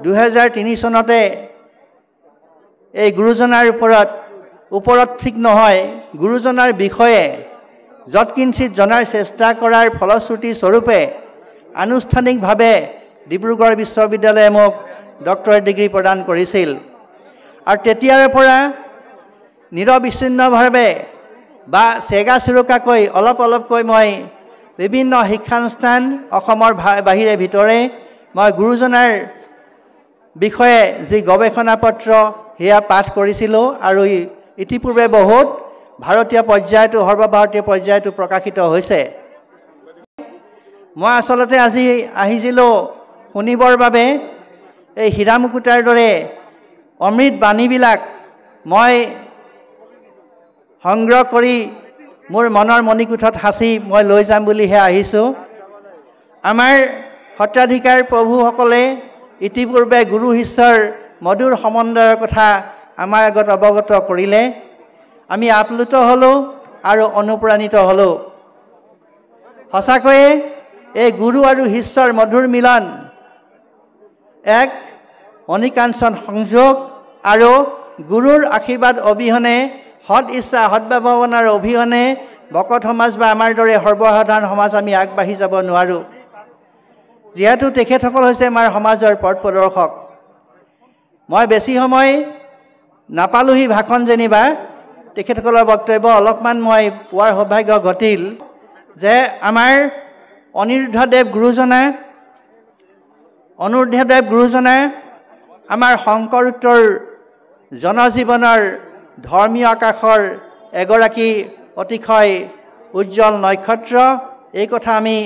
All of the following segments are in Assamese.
2003 চনতে এই গুৰুজনাৰ ওপৰত ঠিক নহয় গুৰুজনাৰ বিষয়ে যৎকিঞ্চিত জনাৰ চেষ্টা কৰাৰ ফলশ্ৰুতি স্বৰূপে আনুষ্ঠানিকভাৱে ডিব্ৰুগড় বিশ্ববিদ্যালয়ে মোক ডক্টৰেট ডিগ্ৰী প্ৰদান কৰিছিল আৰু তেতিয়াৰ পৰা নিৰবিচ্ছিন্নভাৱে বা চেগা চুৰুকাকৈ অলপকৈ মই বিভিন্ন শিক্ষানুষ্ঠান অসমৰ বাহিৰে ভিতৰে মই গুৰুজনাৰ বিষয়ে যি গৱেষণা পত্ৰ হেয়া পাঠ কৰিছিলোঁ আৰু ইতিপূৰ্বে বহুত ভাৰতীয় পৰ্যায়তো সৰ্বভাৰতীয় পৰ্যায়তো প্ৰকাশিত হৈছে মই আসলতে আজি আহিছিলোঁ শুনিবৰ বাবে এই হীৰা মুকুতাৰ দৰে অমৃত বাণীবিলাক মই সংগ্ৰহ কৰি মোৰ মনৰ মণিকোঠত সাঁচি মই লৈ যাম বুলিহে আহিছোঁ আমাৰ সত্ৰাধিকাৰ প্ৰভুসকলে ইতিপূৰ্বে গুৰু শিষ্যৰ মধুৰ সম্বন্ধৰ কথা আমাৰ আগত অৱগত কৰিলে আমি আপ্লুত হলোঁ আৰু অনুপ্ৰাণিত হলোঁ সঁচাকৈয়ে এই গুৰু আৰু শিষ্যৰ মধুৰ মিলন এক অনিকাঞ্চন সংযোগ আৰু গুৰুৰ আশীৰ্বাদ অবিহনে সৎ ইচ্ছা সদ্ভাৱনাৰ অবিহনে ভকত সমাজ বা আমাৰ দৰে সৰ্বসাধাৰণ সমাজ আমি আগবাঢ়ি যাব নোৱাৰোঁ যেহেতু তেখেতসকল হৈছে আমাৰ সমাজৰ পথ প্ৰদৰ্শক মই বেছি সময় নাপালোহি ভাষণ যেনিবা তেখেতসকলৰ বক্তব্য অলপমান মই পোৱাৰ সৌভাগ্য ঘটিল যে আমাৰ অনিৰুদ্ধদেৱ গুৰুজনা আমাৰ শংকৰোত্তৰ জনজীৱনৰ ধৰ্মীয় আকাশৰ এগৰাকী অতিশয় উজ্জ্বল নক্ষত্ৰ এই কথা আমি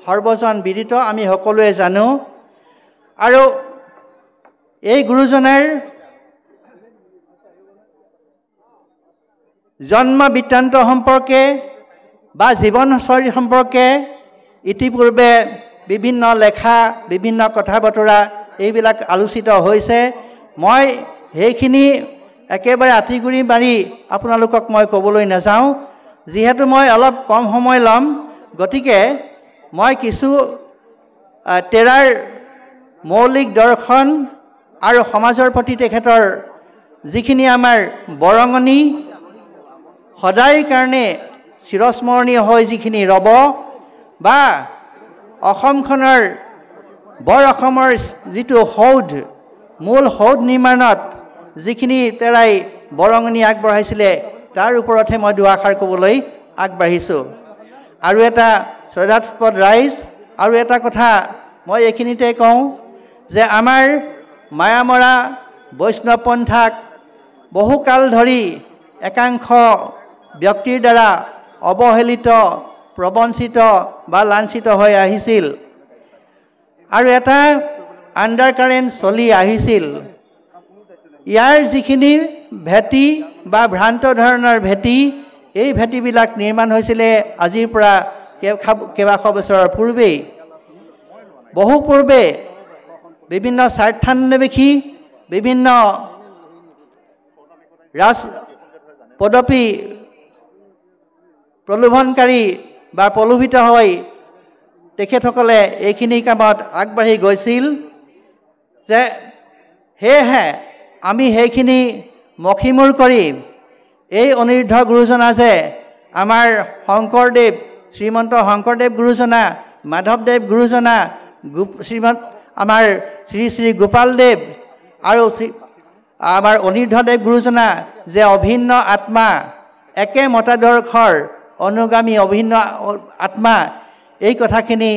সৰ্বজন বিদিত আমি সকলোৱে জানো আৰু এই গুৰুজনাৰ জন্ম বৃত্তান্ত সম্পৰ্কে বা জীৱনশৈলী সম্পৰ্কে ইতিপূৰ্বে বিভিন্ন লেখা বিভিন্ন কথা বতৰা এইবিলাক আলোচিত হৈছে মই সেইখিনি একেবাৰে আঁতিগুৰি মাৰি আপোনালোকক মই ক'বলৈ নাযাওঁ যিহেতু মই অলপ কম সময় ল'ম গতিকে মই কিছু তেৰাৰ মৌলিক দৰ্শন আৰু সমাজৰ প্ৰতি তেখেতৰ যিখিনি আমাৰ বৰঙণি সদায় কাৰণে চিৰস্মৰণীয় হৈ যিখিনি ৰব বা অসমখনৰ বৰ অসমৰ যিটো সৌধ মূল সৌধ নিৰ্মাণত যিখিনি তেৰাই বৰঙণি আগবঢ়াইছিলে তাৰ ওপৰতহে মই দুআষাৰ ক'বলৈ আগবাঢ়িছোঁ আৰু এটা শ্ৰদ্ধাস্পদ ৰাইজ আৰু এটা কথা মই এইখিনিতে কওঁ যে আমাৰ মায়ামৰা বৈষ্ণৱ পন্থাক বহুকাল ধৰি একাংশ ব্যক্তিৰ দ্বাৰা অৱহেলিত প্ৰবঞ্চিত বা লাঞ্ছিত হৈ আহিছিল আৰু এটা আণ্ডাৰকাৰেণ্ট চলি আহিছিল ইয়াৰ যিখিনি ভেটি বা ভ্ৰান্ত ধৰণৰ ভেটি এই ভেটিবিলাক নিৰ্মাণ হৈছিলে আজিৰ পৰা কেইবাশ বছৰৰ পূৰ্বেই বহু পূৰ্বে বিভিন্ন স্বাৰ্থান্বেষী বিভিন্ন ৰাজ পদপী প্ৰলোভনকাৰী বা প্ৰলোভিত হৈ তেখেতসকলে এইখিনি কামত আগবাঢ়ি গৈছিল যে সেয়েহে আমি সেইখিনি মষিমূৰ কৰি এই অনিৰুদ্ধ গুৰুজনা যে আমাৰ শংকৰদেৱ শ্ৰীমন্ত শংকৰদেৱ গুৰুজনা মাধৱদেৱ গুৰুজনা আমাৰ শ্ৰী শ্ৰী গোপালদেৱ আৰু আমাৰ অনিৰুদ্ধদেৱ গুৰুজনা যে অভিন্ন আত্মা একে মতাদৰ্শৰ অনুগামী অভিন্ন আত্মা এই কথাখিনি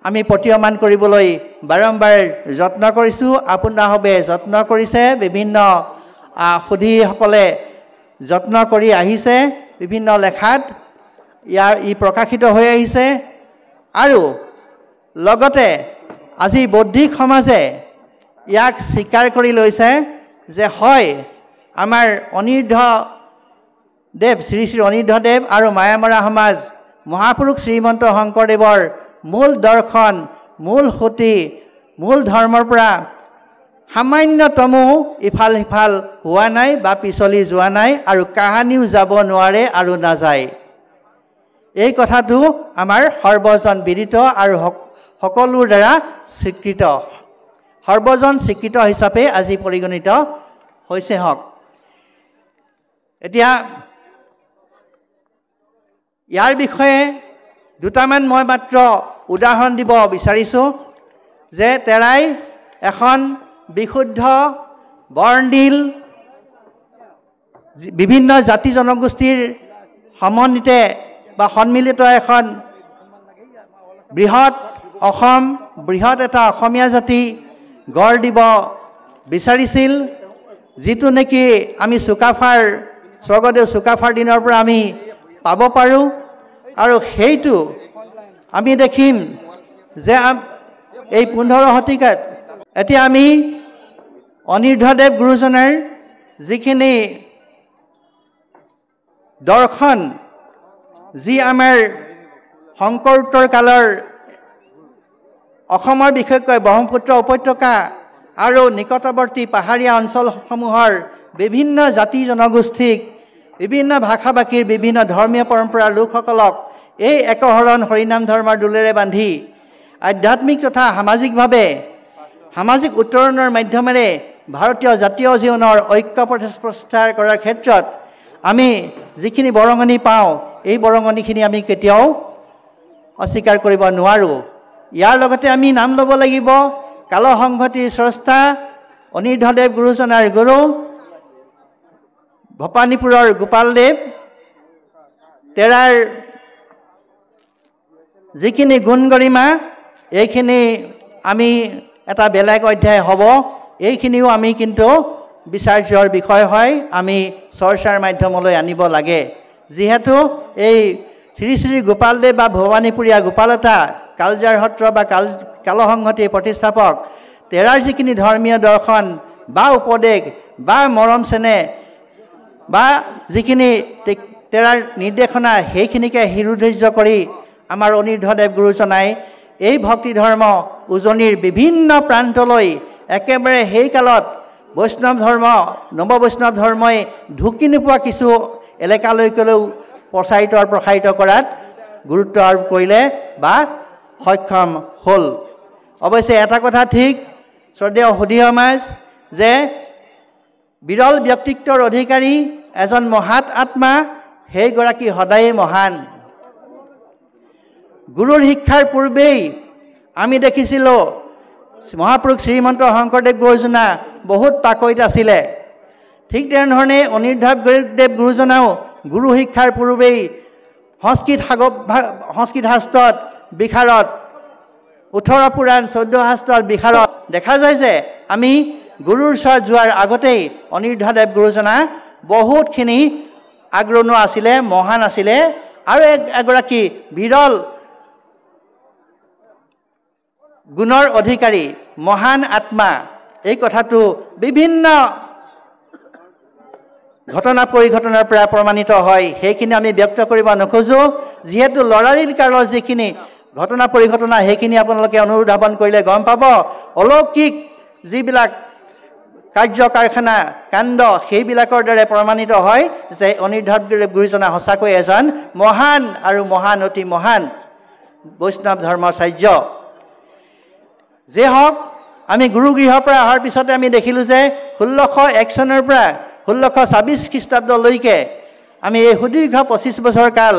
আমি প্ৰতীয়মান কৰিবলৈ বাৰম্বাৰ যত্ন কৰিছোঁ আপোনাসবে যত্ন কৰিছে বিভিন্ন সুধীসকলে যত্ন কৰি আহিছে বিভিন্ন লেখাত ই প্ৰকাশিত হৈ আহিছে আৰু লগতে আজি বৌদ্ধিক সমাজে ইয়াক স্বীকাৰ কৰি লৈছে যে হয় আমাৰ অনিৰুদ্ধদেৱ শ্ৰী শ্ৰী অনিৰুদ্ধদেৱ আৰু মায়ামৰা সমাজ মহাপুৰুষ শ্ৰীমন্ত শংকৰদেৱৰ মূল দৰ্শন মূল সুঁতি মূল ধৰ্মৰ পৰা সামান্যতমো ইফাল সিফাল হোৱা নাই বা পিছলি যোৱা নাই আৰু কাহানিও যাব নোৱাৰে আৰু নাযায় এই কথাটো আমাৰ সৰ্বজন বিদিত আৰু সকলোৰ দ্বাৰা স্বীকৃত সৰ্বজন স্বীকৃত হিচাপে আজি পৰিগণিত হৈছে হওক। এতিয়া ইয়াৰ বিষয়ে দুটামান মই মাত্ৰ উদাহৰণ দিব বিচাৰিছোঁ যে তেৰাই এখন বিশুদ্ধ বৰ্ণিল বিভিন্ন জাতি জনগোষ্ঠীৰ সমন্বিতে বা সন্মিলিত এখন বৃহৎ এটা অসমীয়া জাতি গঢ় দিব বিচাৰিছিল, যিটো নেকি আমি স্বৰ্গদেউ চুকাফাৰ দিনৰ পৰা আমি পাব পাৰোঁ। আৰু সেইটো আমি দেখিম যে এই 15 শতিকাত এতিয়া আমি অনিৰুদ্ধদেৱ গুৰুজনাৰ যিখিনি দৰ্শন, যি আমাৰ শংকৰোত্তৰ কালৰ অসমৰ বিশেষকৈ ব্ৰহ্মপুত্ৰ উপত্যকা আৰু নিকটৱৰ্তী পাহাৰীয়া অঞ্চলসমূহৰ বিভিন্ন জাতি জনগোষ্ঠীক, বিভিন্ন ভাষা ভাষীৰ বিভিন্ন ধৰ্মীয় পৰম্পৰাৰ লোকসকলক এই একশৰণ হৰিনাম ধৰ্মৰ দোলেৰে বান্ধি আধ্যাত্মিক তথা সামাজিকভাৱে সামাজিক উত্তৰণৰ মাধ্যমেৰে ভাৰতীয় জাতীয় জীৱনৰ ঐক্য প্ৰতিষ্ঠা কৰাৰ ক্ষেত্ৰত আমি যিখিনি বৰঙণি পাওঁ, এই বৰঙণিখিনি আমি কেতিয়াও অস্বীকাৰ কৰিব নোৱাৰোঁ। ইয়াৰ লগতে আমি নাম ল'ব লাগিব কালসংহতিৰ স্ৰষ্টা অনিৰুদ্ধদেৱ গুৰুজনাৰ গুৰু ভপানীপুৰৰ গোপালদেৱ, তেৰাৰ যিখিনি গুণ গৰিমা, এইখিনি আমি এটা বেলেগ অধ্যায় হ'ব, এইখিনিও আমি কিন্তু বিচাৰ্যৰ বিষয় হয়, আমি চৰ্চাৰ মাধ্যমলৈ আনিব লাগে। যিহেতু এই শ্ৰী শ্ৰী গোপালদেৱ বা ভৱানীপুৰীয়া গোপালতা কালজাৰ সত্ৰ বা কালসংহতিৰ প্ৰতিষ্ঠাপক, তেৰাৰ যিখিনি ধৰ্মীয় দৰ্শন বা উপদেশ বা মৰম চেনেহ বা যিখিনি তেৰাৰ নিৰ্দেশনা, সেইখিনিকে শিৰোধাৰ্য কৰি আমাৰ অনিৰুদ্ধদেৱ গুৰুজনাই এই ভক্তি ধৰ্ম উজনিৰ বিভিন্ন প্ৰান্তলৈ একেবাৰে সেই কালত বৈষ্ণৱ ধৰ্ম, নৱবৈষ্ণৱ ধৰ্মই ঢুকি নোপোৱা কিছু এলেকালৈকেও প্ৰসাৰিত কৰাত গুৰুত্ব আৰোপ কৰিলে বা সক্ষম হ'ল। অৱশ্যে এটা কথা ঠিক, শ্ৰদ্ধেয় সুধী সমাজ, যে বিৰল ব্যক্তিত্বৰ অধিকাৰী এজন মহাত আত্মা, সেইগৰাকী সদায়েই মহান। গুৰুৰ শিক্ষাৰ পূৰ্বেই আমি দেখিছিলোঁ মহাপুৰুষ শ্ৰীমন্ত শংকৰদেৱ গুৰুজনা বহুত পাকৈত আছিলে। ঠিক তেনেধৰণে অনিৰুদ্ধদেৱ গুৰুজনাও গুৰু শিক্ষাৰ পূৰ্বেই সংস্কৃত শাস্ত্ৰত বিশাৰদ, 18 পুৰাণ 14 শাস্ত্ৰত বিশাৰদ। দেখা যায় যে আমি গুৰুৰ ওচৰত যোৱাৰ আগতেই অনিৰুদ্ধদেৱ গুৰুজনা বহুতখিনি আগ্ৰহ আছিলে, মহান আছিলে আৰু এগৰাকী বিৰল গুণৰ অধিকাৰী, মহান আত্মা। এই কথাটো বিভিন্ন ঘটনা পৰিঘটনাৰ পৰা প্ৰমাণিত হয়, সেইখিনি আমি ব্যক্ত কৰিব নোখোজোঁ। যিহেতু লৰাৰিৰ কালৰ যিখিনি ঘটনা পৰিঘটনা, সেইখিনি আপোনালোকে অনুধাৱন কৰিলে গম পাব। অলৌকিক যিবিলাক কাৰ্য কাৰখানা কাণ্ড, সেইবিলাকৰ দ্বাৰা প্ৰমাণিত হয় যে অনিৰুদ্ধদেৱ গুৰুজনা সঁচাকৈ এজন মহান আৰু মহান, অতি মহান বৈষ্ণৱ ধৰ্মাচাৰ্য। যে হওক, আমি গুৰুগৃহৰ পৰা অহাৰ পিছতে আমি দেখিলোঁ যে 1601 চনৰ পৰা 1626 খ্ৰীষ্টাব্দলৈকে আমি এই সুদীৰ্ঘ 25 বছৰ কাল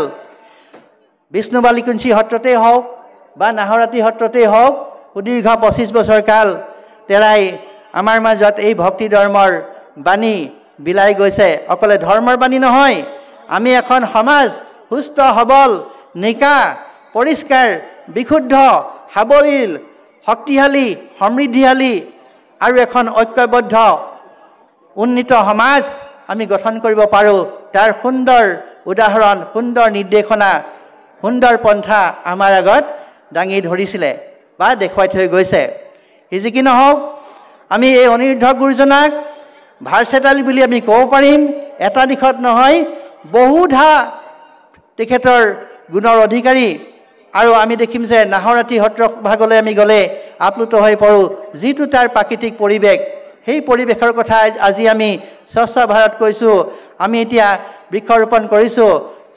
বিষ্ণু বালিকুঞ্চী সত্ৰতেই হওক বা নাহৰাতি সত্ৰতেই হওক, সুদীৰ্ঘ 25 বছৰ কাল তেৰাই আমাৰ মাজত এই ভক্তি ধৰ্মৰ বাণী বিলাই গৈছে। অকলে ধৰ্মৰ বাণী নহয়, আমি এখন সমাজ সুস্থ সবল, নিকা, পৰিষ্কাৰ, বিশুদ্ধ, সাৱলীল, শক্তিশালী, সমৃদ্ধিশালী আৰু এখন ঐক্যবদ্ধ উন্নীত সমাজ আমি গঠন কৰিব পাৰোঁ। তাৰ সুন্দৰ উদাহৰণ, সুন্দৰ নিৰ্দেশনা, সুন্দৰ পন্থা আমাৰ আগত দাঙি ধৰিছিলে বা দেখুৱাই থৈ গৈছে। যি কি নহওক, আমি এই অনিৰুদ্ধ গুৰুজনাক ভাৰ্চেটাইল বুলি আমি ক'ব পাৰিম। এটা দিশত নহয়, বহুধা তেখেতৰ গুণৰ অধিকাৰী। আৰু আমি দেখিম যে নাহৰাতি সত্ৰ ভাগলৈ আমি গ'লে আপ্লুত হৈ পৰোঁ। যিটো তাৰ প্ৰাকৃতিক পৰিৱেশ, সেই পৰিৱেশৰ কথা আজি আমি স্বচ্ছ ভাৰত কৈছোঁ, আমি এতিয়া বৃক্ষৰোপণ কৰিছোঁ,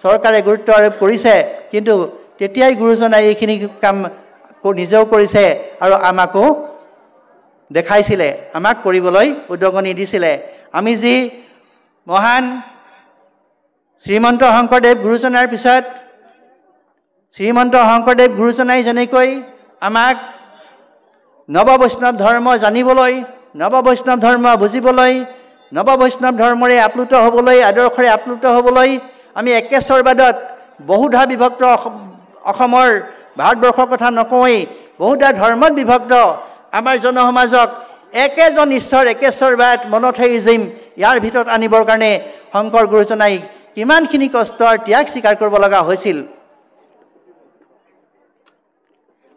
চৰকাৰে গুৰুত্ব আৰোপ কৰিছে, কিন্তু তেতিয়াই গুৰুজনাই এইখিনি কাম নিজেও কৰিছে আৰু আমাকো দেখাইছিলে, আমাক কৰিবলৈ উদগনি দিছিলে। আমি যি মহান শ্ৰীমন্ত শংকৰদেৱ গুৰুজনাৰ পিছত শ্ৰীমন্ত শংকৰদেৱ গুৰুজনাই যেনেকৈ আমাক নৱ বৈষ্ণৱ ধৰ্ম জানিবলৈ, নৱ বৈষ্ণৱ ধৰ্ম বুজিবলৈ, নৱ বৈষ্ণৱ ধৰ্মৰে আপ্লুত হ'বলৈ, আদৰ্শৰে আপ্লুত হ'বলৈ আমি একেশ্বৰবাদত বহুধা বিভক্ত অসমৰ ভাৰতবৰ্ষৰ কথা নকওঁৱেই, বহুধা ধৰ্মত বিভক্ত আমাৰ জনসমাজক একেজন ঈশ্বৰ একেশ্বৰবাদ মনথেইজিম ইয়াৰ ভিতৰত আনিবৰ কাৰণে শংকৰ গুৰুজনাই কিমানখিনি কষ্ট আৰু ত্যাগ স্বীকাৰ কৰিব লগা হৈছিল।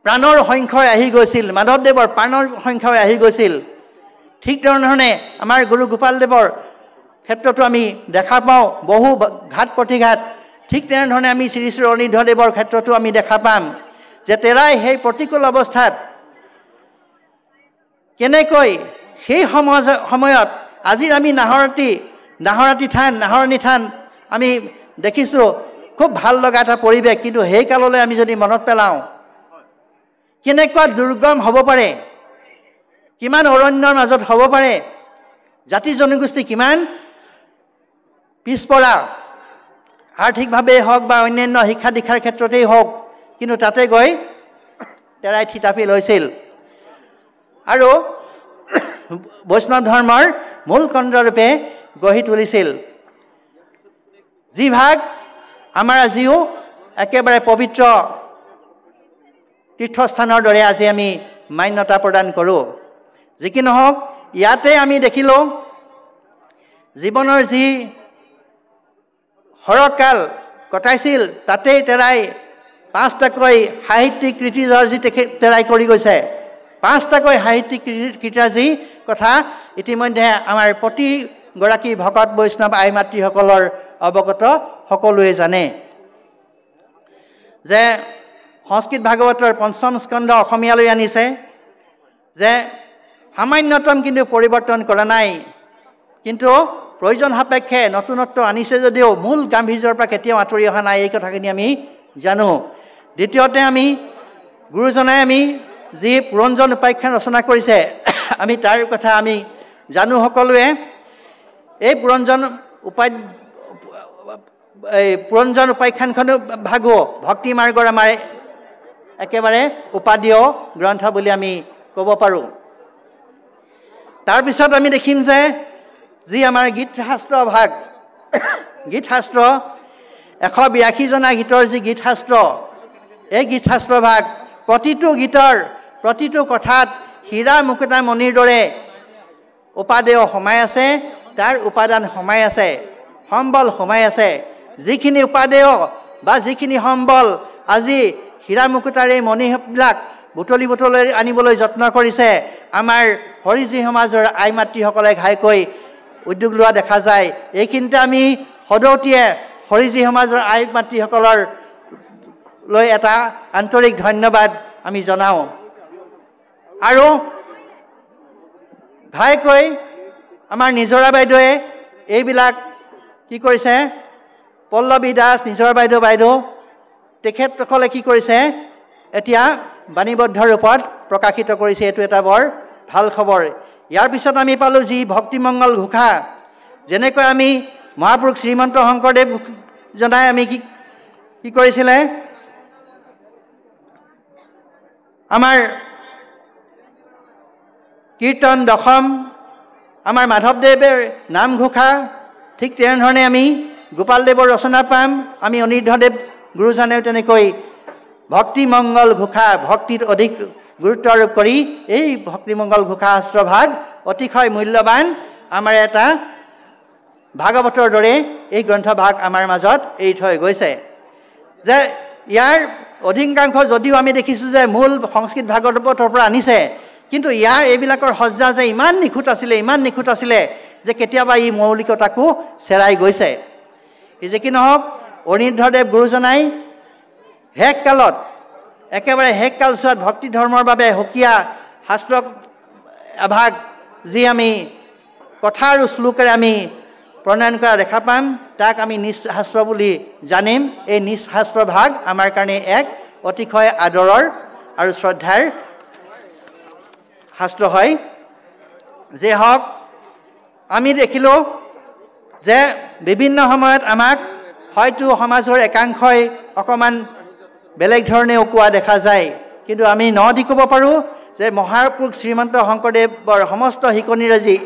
প্ৰাণৰ সংখ্যাই আহি গৈছিল, মাধৱদেৱৰ প্ৰাণৰ সংখ্যাই আহি গৈছিল। ঠিক তেনেধৰণে আমাৰ গুৰু গোপালদেৱৰ ক্ষেত্ৰতো আমি দেখা পাওঁ বহু ঘাত প্ৰতিঘাত। ঠিক তেনেধৰণে আমি শ্ৰী শ্ৰী অনিৰুদ্ধদেৱৰ ক্ষেত্ৰতো আমি দেখা পাম যে তেৰাই সেই প্ৰতিকূল অৱস্থাত কেনেকৈ সেই সময়ত আজিৰ আমি নাহৰণি থান আমি দেখিছোঁ, খুব ভাল লগা এটা পৰিৱেশ। কিন্তু সেই কাললৈ আমি যদি মনত পেলাওঁ, কেনেকুৱা দুৰ্গম হ'ব পাৰে, কিমান অৰণ্যৰ মাজত হ'ব পাৰে, জাতি জনগোষ্ঠী কিমান পিছপৰা, আৰ্থিকভাৱেই হওক বা অন্যান্য শিক্ষা দীক্ষাৰ ক্ষেত্ৰতেই হওক, কিন্তু তাতে গৈ তেৰাই থিতাপি লৈছিল আৰু বৈষ্ণৱ ধৰ্মৰ মূল কেন্দ্ৰৰূপে গঢ়ি তুলিছিল। যি ভাগ আমাৰ আজিও একেবাৰে পবিত্ৰ তীৰ্থস্থানৰ দৰে আজি আমি মান্যতা প্ৰদান কৰোঁ। যি কি নহওক, ইয়াতে আমি দেখিলোঁ জীৱনৰ যি সৰহকাল কটাইছিল তাতেই তেৰাই 5টাকৈ সাহিত্যিক কৃতিৰাজি তেৰাই কৰি গৈছে। 5টাকৈ সাহিত্যিক কৃতিৰাজি কথা ইতিমধ্যে আমাৰ প্ৰতিগৰাকী ভকত বৈষ্ণৱ আই মাতৃসকলৰ অৱগত সকলোৱে জানে যে সংস্কৃত ভাগৱতৰ ৫ম স্কন্ধ অসমীয়ালৈ আনিছে, যে সামান্যতম কিন্তু পৰিৱৰ্তন কৰা নাই, কিন্তু প্ৰয়োজন সাপেক্ষে নতুনত্ব আনিছে যদিও মূল গাম্ভীৰ্যৰ পৰা কেতিয়াও আঁতৰি অহা নাই, এই কথাখিনি আমি জানো। দ্বিতীয়তে আমি গুৰুজনাই আমি যি পুৰঞ্জন উপাখ্যান ৰচনা কৰিছে আমি তাৰ কথা আমি জানো সকলোৱে। এই পুৰঞ্জন উপাখ্যানখন ভাগো ভক্তি মাৰ্গৰ আমাৰ একেবাৰে উপাদেয় গ্ৰন্থ বুলি আমি ক'ব পাৰোঁ। তাৰপিছত আমি দেখিম যে যি আমাৰ গীতশাস্ত্ৰ ভাগ, গীতশাস্ত্ৰ 182জনা গীতৰ যি গীতশাস্ত্ৰ, এই গীতশাস্ত্ৰ ভাগ প্ৰতিটো গীতৰ প্ৰতিটো কথাত হীৰা মুকুতা মণিৰ দৰে উপাদেয় সোমাই আছে, তাৰ উপাদান সোমাই আছে, সম্বল সোমাই আছে। যিখিনি উপাদেয় বা যিখিনি সম্বল আজি হীৰা মুকুতাৰে মণিবিলাক বুটলি আনিবলৈ যত্ন কৰিছে আমাৰ হৰিজী সমাজৰ আই মাতৃসকলে ঘাইকৈ উদ্যোগ লোৱা দেখা যায়। এইখিনিতে আমি সদৌতিয়ে হৰিজী সমাজৰ আই মাতৃসকলৰ লৈ এটা আন্তৰিক ধন্যবাদ আমি জনাওঁ। আৰু ঘাইকৈ আমাৰ নিজৰা বাইদেৱে এইবিলাক কি কৰিছে, পল্লৱী দাস নিজৰ বাইদেউ তেখেতসকলে কি কৰিছে, এতিয়া বাণীবদ্ধ ৰূপত প্ৰকাশিত কৰিছে। এইটো এটা বৰ ভাল খবৰ। ইয়াৰ পিছত আমি পালোঁ যি ভক্তিমংগল ঘোষা, যেনেকৈ আমি মহাপুৰুষ শ্ৰীমন্ত শংকৰদেৱ জনাই আমি কি কৰিছিলে, আমাৰ কীৰ্তন দশম, আমাৰ মাধৱদেৱৰ নামঘোষা, ঠিক তেনেধৰণে আমি গোপালদেৱৰ ৰচনা পাম। আমি অনিৰুদ্ধদেৱ গুৰুজনেও তেনেকৈ ভক্তিমংগল ঘোষা, ভক্তিত অধিক গুৰুত্ব আৰোপ কৰি এই ভক্তিমংগল ঘোষা শাস্ত্ৰভাগ অতিশয় মূল্যৱান আমাৰ এটা ভাগৱতৰ দৰে এই গ্ৰন্থভাগ আমাৰ মাজত এৰি থৈ গৈছে। যে ইয়াৰ অধিকাংশ যদিও আমি দেখিছোঁ যে মূল সংস্কৃত ভাগৱতৰ পৰা আনিছে, কিন্তু ইয়াৰ এইবিলাকৰ সজ্জা যে ইমান নিখুঁত আছিলে যে কেতিয়াবা ই মৌলিকতাকো চেৰাই গৈছে। যি কি নহওক, অনিৰুদ্ধদেৱ গুৰুজনাই একেবাৰে শেষ কালছোৱাত ভক্তি ধৰ্মৰ বাবে সুকীয়া শাস্ত্ৰ এভাগ যি আমি কথা আৰু শ্লোকেৰে আমি প্ৰণয়ন কৰা দেখা পাম, তাক আমি নিজ শাস্ত্ৰ বুলি জানিম। এই নিজ শাস্ত্ৰ ভাগ আমাৰ কাৰণে এক অতিশয় আদৰৰ আৰু শ্ৰদ্ধাৰ শাস্ত্ৰ হয়। যে হওক আমি দেখিলোঁ যে বিভিন্ন সময়ত আমাক হয়তো সমাজৰ একাংশই অকণমান বেলেগ ধৰণে কোৱা দেখা যায়, কিন্তু আমি দি ক'ব পাৰোঁ যে মহাপুৰুষ শ্ৰীমন্ত শংকৰদেৱৰ সমস্ত শিকনিৰাজি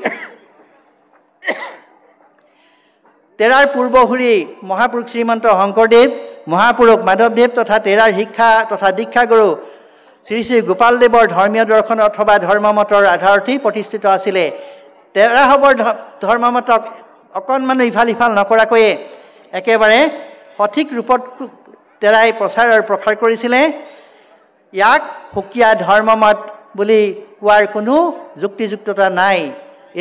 তেৰাৰ পূৰ্বসূৰী মহাপুৰুষ শ্ৰীমন্ত শংকৰদেৱ, মহাপুৰুষ মাধৱদেৱ তথা তেৰাৰ শিক্ষা তথা দীক্ষাগুৰু শ্ৰী শ্ৰী গোপালদেৱৰ ধৰ্মীয় দৰ্শন অথবা ধৰ্মমতৰ আধাৰতেই প্ৰতিষ্ঠিত আছিলে। তেৰাসৱৰ ধৰ্মমতক অকণমানো ইফাল সিফাল নকৰাকৈয়ে একেবাৰে সঠিক ৰূপত তেৰাই প্ৰচাৰ আৰু প্ৰসাৰ কৰিছিলে। ইয়াক সুকীয়া ধৰ্মমত বুলি কোৱাৰ কোনো যুক্তিযুক্ততা নাই।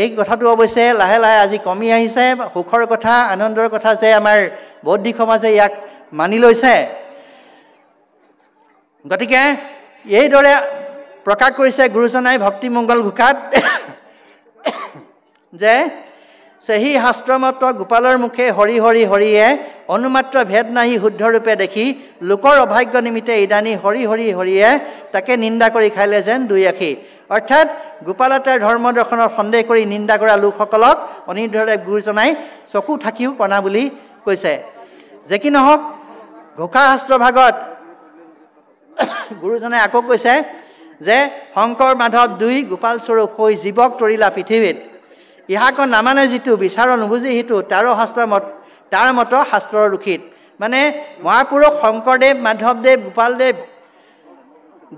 এই কথাটো অৱশ্যে লাহে লাহে আজি কমি আহিছে। সুখৰ কথা, আনন্দৰ কথা যে আমাৰ বৌদ্ধিক সমাজে ইয়াক মানি লৈছে। গতিকে এইদৰে প্ৰকাশ কৰিছে গুৰুজনাই ভক্তিমংগল ঘোষাত যে সেহি শাস্ত্ৰমত গোপালৰ মুখে হৰি হৰি হৰিয়ে অনুমাত্ৰ ভেদ নাহি শুদ্ধৰূপে দেখি লোকৰ অভাগ্য নিমিত্তে ইদানী হৰি হৰি হৰিয়ে তাকে নিন্দা কৰি খাইলে যেন দুই আখি। অৰ্থাৎ গোপালতাৰ ধৰ্ম দৰ্শনত সন্দেহ কৰি নিন্দা কৰা লোকসকলক অনিৰুদ্ধদেৱ গুৰুজনাই চকু থাকিও কণা বুলি কৈছে। যে কি নহওক ঘোষা শাস্ত্ৰ ভাগত গুৰুজনাই আকৌ কৈছে যে শংকৰ মাধৱ দুই গোপাল স্বৰূপ হৈ জীৱক তৰিলা পৃথিৱীত, ইহাক নামানে যিটো বিচাৰ নুবুজি সিটো তাৰ মত শাস্ত্ৰৰ ৰুখিত। মানে মহাপুৰুষ শংকৰদেৱ, মাধৱদেৱ,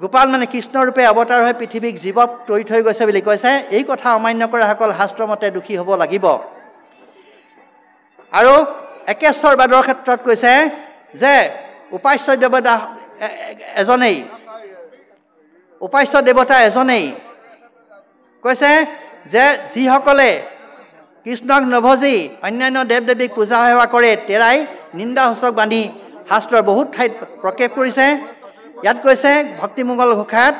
গোপাল মানে কৃষ্ণৰূপে অৱতাৰ হৈ পৃথিৱীক জীৱক তৰি থৈ গৈছে বুলি কৈছে। এই কথা অমান্য কৰাসকল শাস্ত্ৰমতে দোষী হ'ব লাগিব। আৰু একেশ্বৰবাদৰ ক্ষেত্ৰত কৈছে যে উপাস্য দেৱতা এজনেই কৈছে যে যিসকলে কৃষ্ণক নভজি অন্যান্য দেৱ দেৱীক পূজা সেৱা কৰে তেৰাই নিন্দাসূচক বাণী শাস্ত্ৰৰ বহুত ঠাইত প্ৰক্ষেপ কৰিছে। ইয়াত কৈছে ভক্তিমংগল ঘোষাত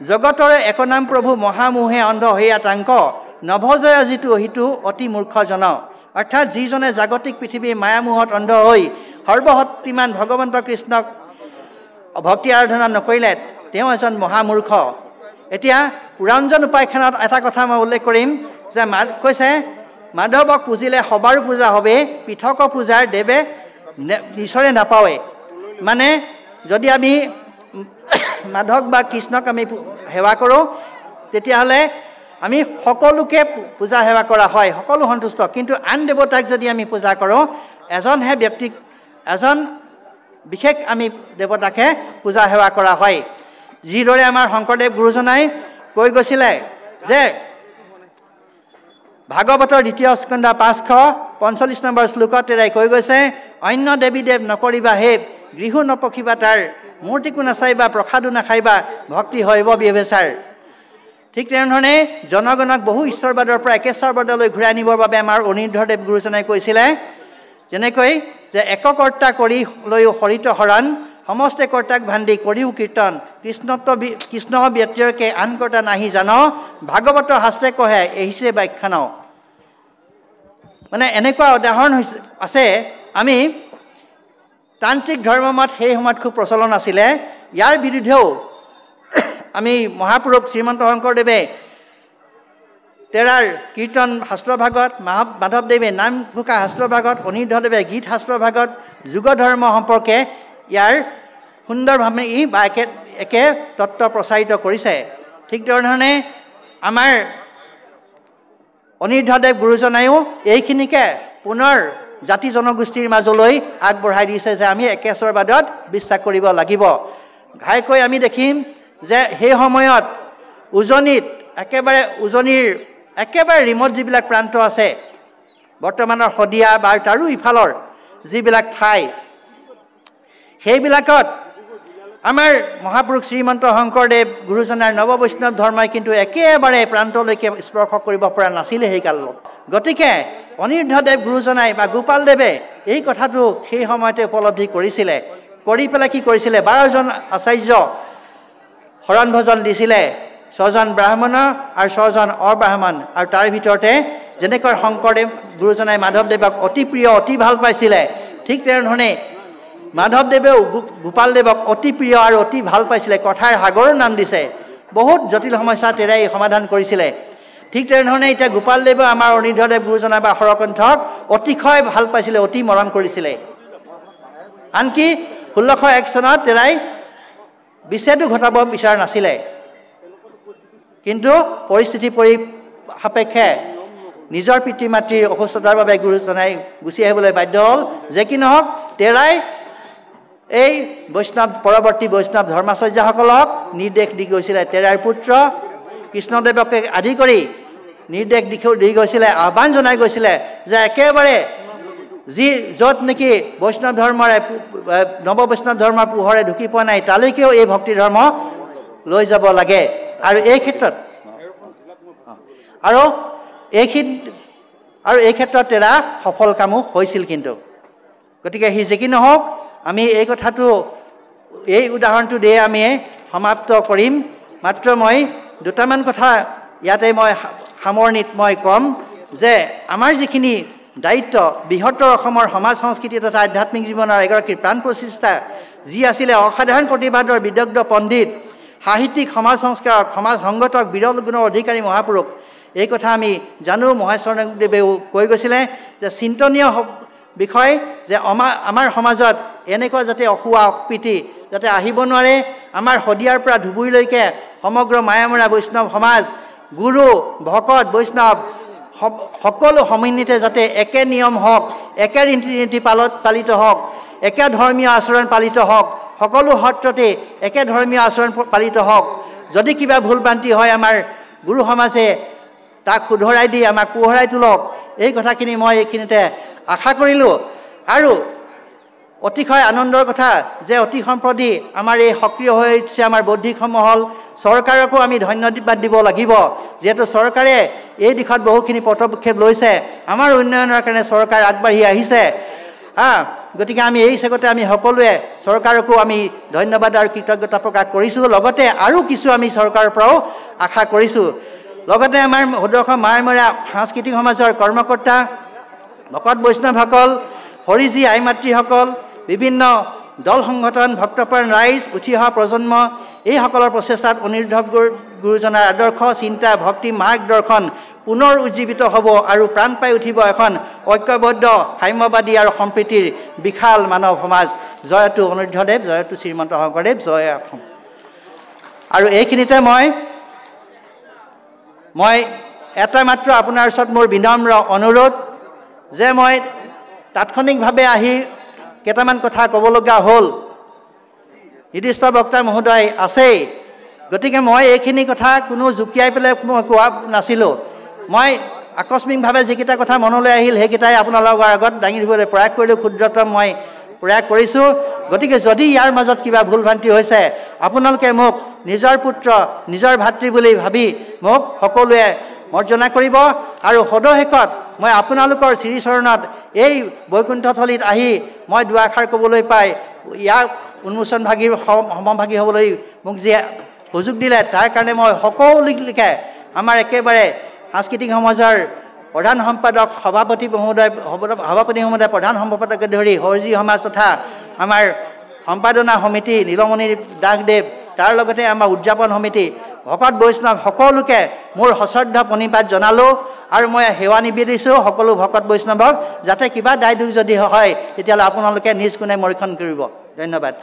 জগতৰে একনাম প্ৰভু মহামোহে অন্ধ হৈয়া তাংক নভজয়া যিটো সিটো অতি মূৰ্খজন। অৰ্থাৎ যিজনে জাগতিক পৃথিৱীৰ মায়ামোহত অন্ধ হৈ সৰ্বশক্তিমান ভগৱন্ত কৃষ্ণক ভক্তি আৰাধনা নকৰিলে তেওঁ এজন মহামূৰ্খ। এতিয়া পুৰাঞ্জন উপাখ্যানত এটা কথা মই উল্লেখ কৰিম যে কৈছে মাধৱক পুজিলে সবাৰো পূজা হবে, পৃথক পূজাৰ দেৱে ঈশ্বৰে নাপাৱে। মানে যদি আমি মাধৱ বা কৃষ্ণক আমি সেৱা কৰোঁ তেতিয়াহ'লে আমি সকলোকে পূজা সেৱা কৰা হয়, সকলো সন্তুষ্ট। কিন্তু আন দেৱতাক যদি আমি পূজা কৰোঁ এজনহে ব্যক্তিক, এজন বিশেষ আমি দেৱতাকহে পূজা সেৱা কৰা হয়। যিদৰে আমাৰ শংকৰদেৱ গুৰুজনাই কৈ গৈছিলে যে ভাগৱতৰ 2য় স্কন্ধ 545 নম্বৰ শ্লোকত তেৰাই কৈ গৈছে অন্য দেৱী দেৱ নকৰিবা হেপ, গৃহো নপখিবা তাৰ, মূৰ্তিকো নাচাইবা, প্ৰসাদো নাখাইবা, ভক্তি হৈব ব্যভিচাৰ। ঠিক তেনেধৰণে জনগণক বহু ঈশ্বৰবাদৰ পৰা একেশ্বৰবাদলৈ ঘূৰাই আনিবৰ বাবে আমাৰ অনিৰুদ্ধদেৱ গুৰুজনাই কৈছিলে যেনেকৈ যে এককৰ্তা কৰি লৈও হৰিত হৰণ, সমস্তে কৰ্তাক ভাণ্ডি কৰিও কীৰ্তন, কৃষ্ণ ব্যতিৰকে আন কৰ্তা নাহি জান, ভাগৱত শাস্ত্ৰে কহে এহিছে ব্যাখ্যান। মানে এনেকুৱা উদাহৰণ আছে। আমি তান্ত্ৰিক ধৰ্মমত সেই সময়ত খুব প্ৰচলন আছিলে। ইয়াৰ বিৰুদ্ধেও আমি মহাপুৰুষ শ্ৰীমন্ত শংকৰদেৱে তেৰাৰ কীৰ্তন শাস্ত্ৰ ভাগত, মাধৱদেৱে নাম ঘোষা শাস্ত্ৰ ভাগত, অনিৰুদ্ধদেৱে গীত শাস্ত্ৰ ভাগত যুগ ধৰ্ম সম্পৰ্কে ইয়াৰ সুন্দৰভাৱে বা একে তত্ত্ব প্ৰচাৰিত কৰিছে। ঠিক তেনেধৰণে আমাৰ অনিৰুদ্ধদেৱ গুৰুজনায়ো এইখিনিকে পুনৰ জাতি জনগোষ্ঠীৰ মাজলৈ আগবঢ়াই দিছে যে আমি একেশ্বৰবাদত বিশ্বাস কৰিব লাগিব। ঘাইকৈ আমি দেখিম যে সেই সময়ত উজনিৰ একেবাৰে ৰিমট যিবিলাক প্ৰান্ত আছে, বৰ্তমানৰ শদিয়া বা তাৰো ইফালৰ যিবিলাক ঠাই, সেইবিলাকত আমাৰ মহাপুৰুষ শ্ৰীমন্ত শংকৰদেৱ গুৰুজনাৰ নৱবৈষ্ণৱ ধৰ্মই কিন্তু একেবাৰে প্ৰান্তলৈকে স্পৰ্শ কৰিব পৰা নাছিলে সেই কালত। গতিকে অনিৰুদ্ধদেৱ গুৰুজনাই বা গোপালদেৱে এই কথাটো সেই সময়তে উপলব্ধি কৰিছিলে। কৰি পেলাই কি কৰিছিলে, 12জন আচাৰ্য শৰণ ভজন দিছিলে, 6জন ব্ৰাহ্মণ আৰু 6জন অব্ৰাহ্মণ। আৰু তাৰ ভিতৰতে যেনেকৈ শংকৰদেৱ গুৰুজনাই মাধৱদেৱক অতি প্ৰিয়, অতি ভাল পাইছিলে, ঠিক তেনেধৰণে মাধৱদেৱেও গোপালদেৱক অতি প্ৰিয় আৰু অতি ভাল পাইছিলে। কথাৰ সাগৰৰ নাম দিছে। বহুত জটিল সমস্যা তেৰাই সমাধান কৰিছিলে। ঠিক তেনেধৰণে এতিয়া গোপালদেৱে আমাৰ অনিৰুদ্ধদেৱ গুৰুজনা বা হৰকণ্ঠক অতিশয় ভাল পাইছিলে, অতি মৰম কৰিছিলে। আনকি 1601 চনত তেৰাই বিচ্ছেদো ঘটাব বিচৰা নাছিলে, কিন্তু পৰিস্থিতি সাপেক্ষে নিজৰ পিতৃ মাতৃৰ অসুস্থতাৰ বাবে গুৰুজনাই গুচি আহিবলৈ বাধ্য হ'ল। যে কি নহওক তেৰাই এই পৰৱৰ্তী বৈষ্ণৱ ধৰ্মাচাৰ্যসকলক নিৰ্দেশ দি গৈছিলে, তেৰাৰ পুত্ৰ কৃষ্ণদেৱকে আদি কৰি নিৰ্দেশ দি গৈছিলে, আহ্বান জনাই গৈছিলে যে একেবাৰে য'ত নেকি বৈষ্ণৱ ধৰ্মৰে নৱ বৈষ্ণৱ ধৰ্মৰ পোহৰে ঢুকি পোৱা নাই তালৈকেও এই ভক্তি ধৰ্ম লৈ যাব লাগে। আৰু এই ক্ষেত্ৰত এই ক্ষেত্ৰত তেৰা সফল কামো হৈছিল। কিন্তু গতিকে সি যে কি নহওক আমি এই কথাটো এই উদাহৰণটো দিয়ে আমি সমাপ্ত কৰিম। মাত্ৰ মই দুটামান কথা ইয়াতে মই সামৰণিত মই ক'ম যে আমাৰ যিখিনি দায়িত্ব বৃহত্তৰ অসমৰ সমাজ সংস্কৃতি তথা আধ্যাত্মিক জীৱনৰ এগৰাকী প্ৰাণ প্ৰচেষ্টা যি আছিলে অসাধাৰণ প্ৰতিবাদৰ বিদগ্ধ পণ্ডিত, সাহিত্যিক, সমাজ সংস্কাৰক, সমাজ সংগঠক, বিৰল গুণৰ অধিকাৰী মহাপুৰুষ, এই কথা আমি জানো। মহেশ্বৰদেৱেও কৈ গৈছিলে যে চিন্তনীয় বিষয় যে আমাৰ সমাজত এনেকুৱা যাতে অসুৱা অপ্ৰীতি যাতে আহিব নোৱাৰে। আমাৰ শদিয়াৰ পৰা ধুবুৰীলৈকে সমগ্ৰ মায়ামৰা বৈষ্ণৱ সমাজ, গুৰু ভকত বৈষ্ণৱ সকলো সমন্বিতে যাতে একে নিয়ম হওক, একে ৰীতি নীতি পালিত হওক, একে ধৰ্মীয় আচৰণ পালিত হওক, সকলো সত্ৰতে একে ধৰ্মীয় আচৰণ পালিত হওক। যদি কিবা ভুল ভ্ৰান্তি হয় আমাৰ গুৰু সমাজে তাক শুধৰাই দি আমাক পোহৰাই তোলক, এই কথাখিনি মই এইখিনিতে আশা কৰিলোঁ। আৰু অতিশয় আনন্দৰ কথা যে অতি সম্প্ৰতি আমাৰ এই সক্ৰিয় হৈ উঠিছে আমাৰ বৌদ্ধিক মহল। চৰকাৰকো আমি ধন্যবাদ দিব লাগিব, যিহেতু চৰকাৰে এই দিশত বহুখিনি পদক্ষেপ লৈছে, আমাৰ উন্নয়নৰ কাৰণে চৰকাৰ আগবাঢ়ি আহিছে। গতিকে আমি এই চেগতে আমি সকলোৱে চৰকাৰকো আমি ধন্যবাদ আৰু কৃতজ্ঞতা প্ৰকাশ কৰিছোঁ। লগতে আৰু কিছু আমি চৰকাৰৰ পৰাও আশা কৰিছোঁ। লগতে আমাৰ সদৌ মায়ামৰা সাংস্কৃতিক সমাজৰ কৰ্মকৰ্তা, ভকত বৈষ্ণৱসকল, হৰিজী আই মাতৃসকল, বিভিন্ন দল সংগঠন, ভক্তপ্ৰাণ ৰাইজ, উঠি অহা প্ৰজন্ম, এইসকলৰ প্ৰচেষ্টাত অনিৰুদ্ধ গুৰুজনাৰ আদৰ্শ, চিন্তা, ভক্তি, মাৰ্গদৰ্শন পুনৰ উজ্জীৱিত হ'ব আৰু প্ৰাণ পাই উঠিব এখন ঐক্যবদ্ধ সাম্যবাদী আৰু সম্প্ৰীতিৰ বিশাল মানৱ সমাজ। জয়তু অনিৰুদ্ধদেৱ, জয়তু শ্ৰীমন্ত শংকৰদেৱ, জয় অসম। আৰু এইখিনিতে মই এটা মাত্ৰ আপোনাৰ ওচৰত মোৰ বিনম্ৰ অনুৰোধ যে মই তাৎক্ষণিকভাৱে আহি কেইটামান কথা ক'বলগা হ'ল। নিৰ্দিষ্ট বক্তা মহোদয় আছেই, গতিকে মই এইখিনি কথা কোনো জুকিয়াই পেলাই মই কোৱা নাছিলোঁ। মই আকস্মিকভাৱে যিকেইটা কথা মনলৈ আহিল সেইকেইটাই আপোনালোকৰ আগত দাঙি ধৰিবলৈ প্ৰয়াস কৰিলোঁ, ক্ষুদ্ৰতম মই প্ৰয়াস কৰিছোঁ। গতিকে যদি ইয়াৰ মাজত কিবা ভুল ভ্ৰান্তি হৈছে আপোনালোকে মোক নিজৰ পুত্ৰ, নিজৰ ভাতৃ বুলি ভাবি মোক সকলোৱে মৰ্জনা কৰিব। আৰু সদশেষত মই আপোনালোকৰ শ্ৰীচৰণত এই বৈকুণ্ঠথলীত আহি মই দুআষাৰ ক'বলৈ পাই ইয়াক উন্মোচনভাগীৰ সমভাগী হ'বলৈ মোক যি সুযোগ দিলে তাৰ কাৰণে মই সকলোকে আমাৰ একেবাৰে সাংস্কৃতিক সমাজৰ প্ৰধান সম্পাদক সভাপতি মহোদয়, প্ৰধান সম্পাদকে ধৰি হৰিজী সমাজ তথা আমাৰ সম্পাদনা সমিতি নীলমণি দাসদেৱ, তাৰ লগতে আমাৰ উদযাপন সমিতি, ভকত বৈষ্ণৱ সকলোকে মোৰ সশ্ৰদ্ধ প্ৰণিপাত জনালোঁ। আৰু মই সেৱা নিবেদিছোঁ সকলো ভকত বৈষ্ণৱক, যাতে কিবা দায় দোষ যদি হয় তেতিয়াহ'লে আপোনালোকে নিজ গুণে মৰীক্ষণ কৰিব। ধন্যবাদ।